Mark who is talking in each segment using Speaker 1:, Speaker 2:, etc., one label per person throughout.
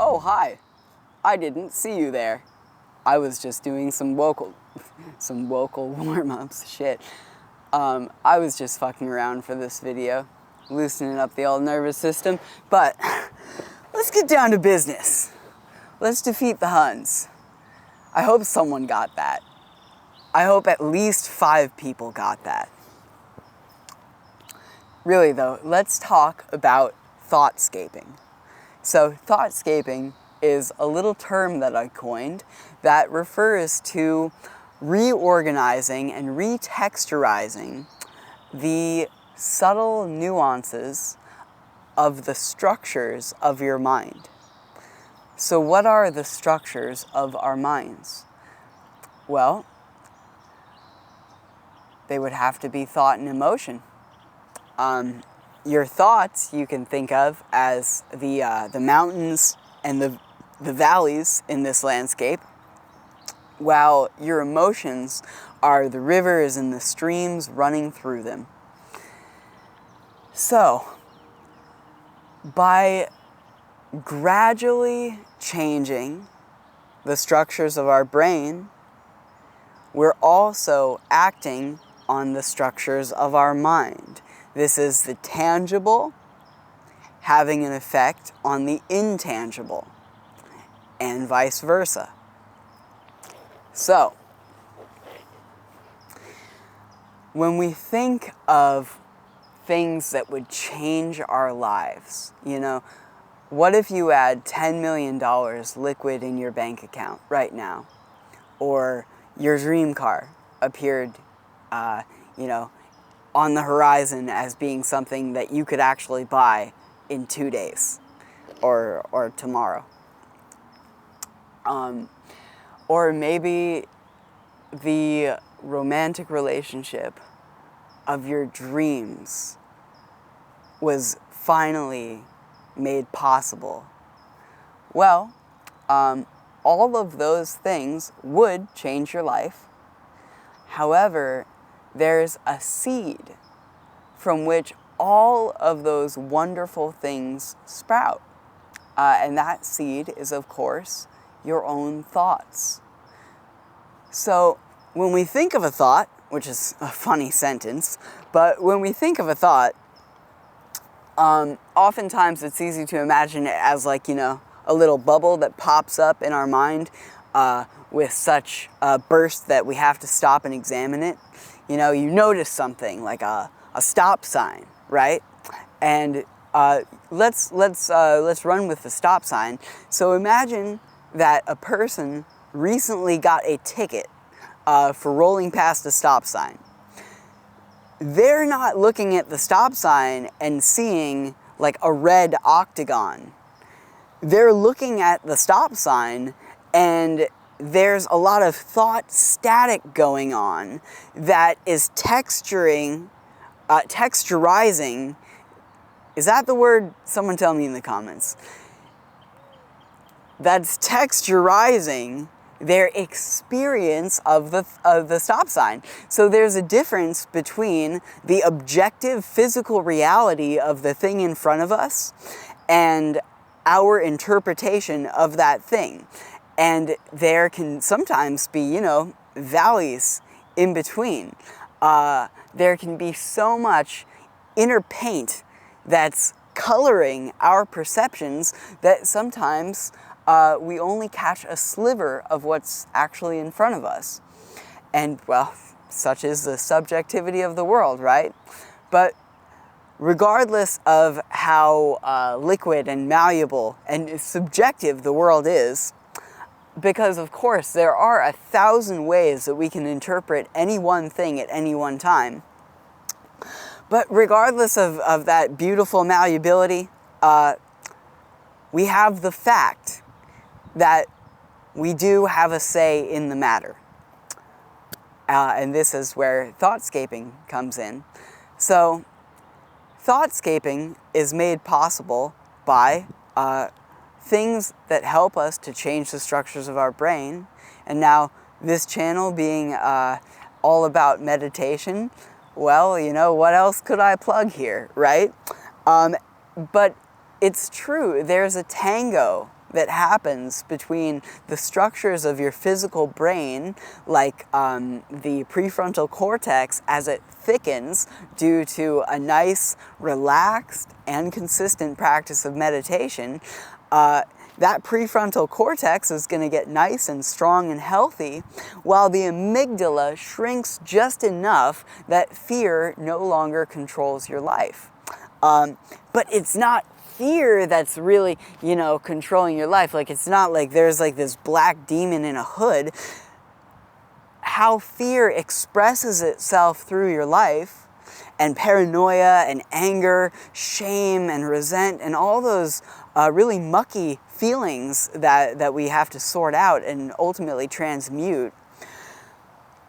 Speaker 1: Oh, hi. I didn't see you there. I was just doing some vocal warm-ups. Shit. I was just fucking around for this video, loosening up the old nervous system. But let's get down to business. Let's defeat the Huns. I hope someone got that. I hope at least 5 people got that. Really though, let's talk about thoughtscaping. So thoughtscaping is a little term that I coined that refers to reorganizing and retexturizing the subtle nuances of the structures of your mind. So what are the structures of our minds? Well, they would have to be thought and emotion. Your thoughts you can think of as the mountains and the valleys in this landscape, while your emotions are the rivers and the streams running through them. So, by gradually changing the structures of our brain, we're also acting on the structures of our mind. This is the tangible having an effect on the intangible, and vice versa. So, when we think of things that would change our lives, what if you had $10 million liquid in your bank account right now? Or your dream car appeared, on the horizon as being something that you could actually buy in 2 days or tomorrow. Or maybe the romantic relationship of your dreams was finally made possible. Well, all of those things would change your life. However, there's a seed from which all of those wonderful things sprout. And that seed is, of course, your own thoughts. So when we think of a thought, which is a funny sentence, but when we think of a thought, oftentimes it's easy to imagine it as a little bubble that pops up in our mind with such a burst that we have to stop and examine it. You notice something like a stop sign, right? And let's run with the stop sign. So imagine that a person recently got a ticket for rolling past a stop sign. They're not looking at the stop sign and seeing like a red octagon. They're looking at the stop sign and there's a lot of thought static going on that is texturizing. Is that the word? Someone tell me in the comments. That's texturizing their experience of the stop sign. So there's a difference between the objective physical reality of the thing in front of us and our interpretation of that thing. And there can sometimes be, valleys in between. There can be so much inner paint that's coloring our perceptions that sometimes we only catch a sliver of what's actually in front of us. And, well, such is the subjectivity of the world, right? But regardless of how liquid and malleable and subjective the world is, because of course there are 1,000 ways that we can interpret any one thing at any one time, but regardless of that beautiful malleability, we have the fact that we do have a say in the matter. And this is where thoughtscaping comes in. So, thoughtscaping is made possible by things that help us to change the structures of our brain. And now, this channel being all about meditation, well, what else could I plug here, right? But it's true, there's a tango that happens between the structures of your physical brain, like the prefrontal cortex, as it thickens due to a nice, relaxed, and consistent practice of meditation, that prefrontal cortex is going to get nice and strong and healthy, while the amygdala shrinks just enough that fear no longer controls your life. But it's not fear that's really, controlling your life. Like, it's not like there's like this black demon in a hood. How fear expresses itself through your life, and paranoia and anger, shame and resent, and all those really mucky feelings that we have to sort out and ultimately transmute.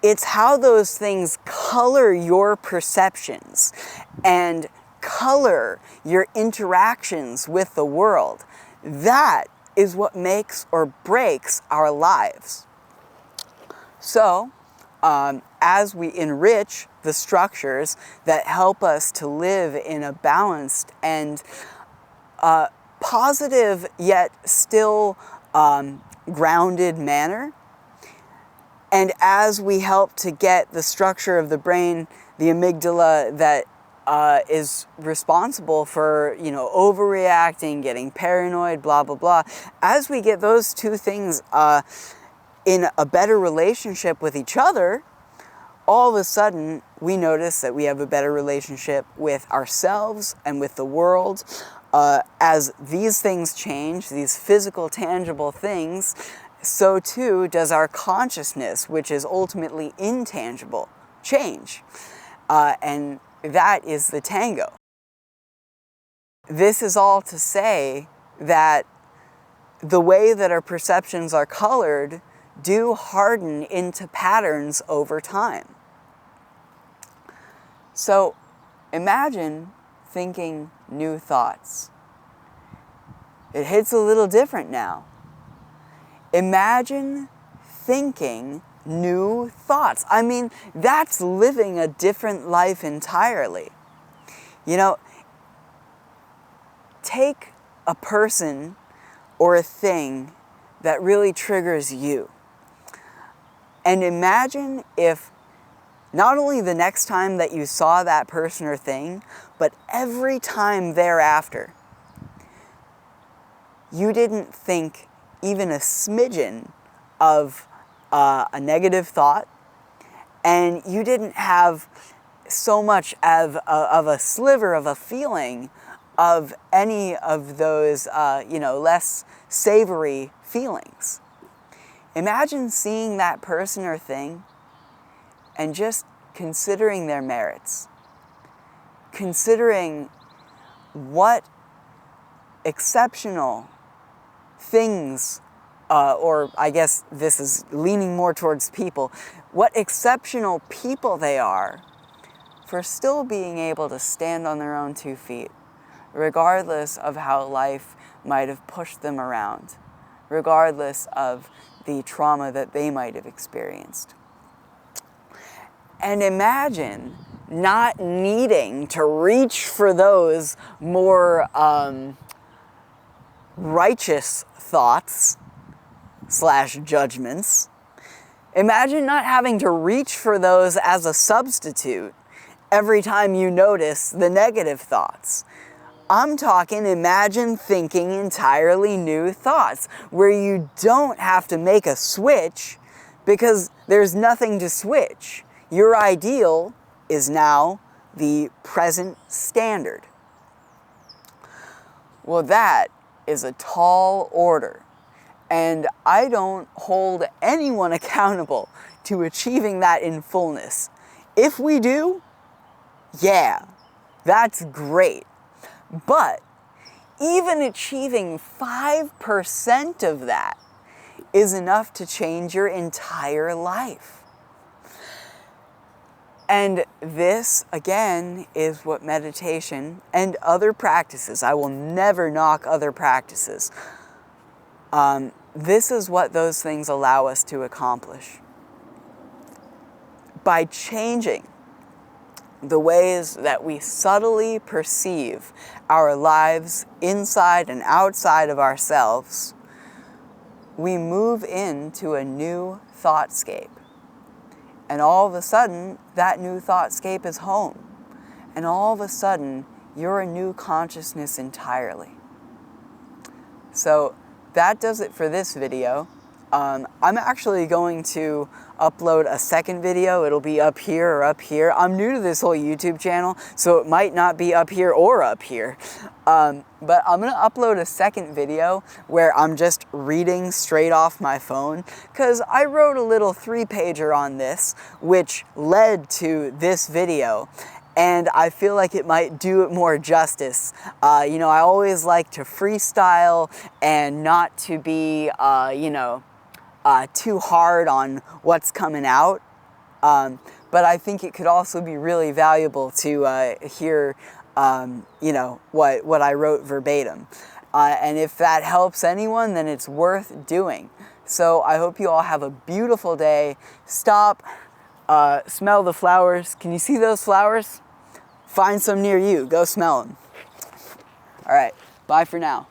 Speaker 1: It's how those things color your perceptions and color your interactions with the world. That is what makes or breaks our lives. So, as we enrich the structures that help us to live in a balanced and positive yet still grounded manner, and as we help to get the structure of the brain, the amygdala, that is responsible for, overreacting, getting paranoid, blah, blah, blah. As we get those two things in a better relationship with each other, all of a sudden we notice that we have a better relationship with ourselves and with the world. As these things change, these physical, tangible things, so too does our consciousness, which is ultimately intangible, change. And that is the tango. This is all to say that the way that our perceptions are colored do harden into patterns over time. So imagine thinking new thoughts. It hits a little different now. Imagine thinking new thoughts. I mean, that's living a different life entirely. Take a person or a thing that really triggers you, and imagine if not only the next time that you saw that person or thing, but every time thereafter, you didn't think even a smidgen of a negative thought, and you didn't have so much of a sliver of a feeling of any of those, less savory feelings. Imagine seeing that person or thing and just considering their merits, considering what exceptional things, or I guess this is leaning more towards people, what exceptional people they are for still being able to stand on their own 2 feet, regardless of how life might have pushed them around, regardless of the trauma that they might have experienced. And imagine not needing to reach for those more righteous thoughts / judgments. Imagine not having to reach for those as a substitute every time you notice the negative thoughts. I'm talking, imagine thinking entirely new thoughts where you don't have to make a switch because there's nothing to switch. Your ideal is now the present standard. Well, that is a tall order, and I don't hold anyone accountable to achieving that in fullness. If we do, yeah, that's great. But even achieving 5% of that is enough to change your entire life. And this, again, is what meditation and other practices, I will never knock other practices, this is what those things allow us to accomplish. By changing the ways that we subtly perceive our lives inside and outside of ourselves, we move into a new thoughtscape. And all of a sudden, that new thoughtscape is home. And all of a sudden, you're a new consciousness entirely. So that does it for this video. I'm actually going to upload a second video. It'll be up here or up here. I'm new to this whole YouTube channel, so it might not be up here or up here. But I'm going to upload a second video where I'm just reading straight off my phone, because I wrote a little 3-pager on this, which led to this video. And I feel like it might do it more justice. You know, I always like to freestyle and not to be, too hard on what's coming out. But I think it could also be really valuable to hear, what I wrote verbatim. And if that helps anyone, then it's worth doing. So I hope you all have a beautiful day. Stop, smell the flowers. Can you see those flowers? Find some near you. Go smell them. All right. Bye for now.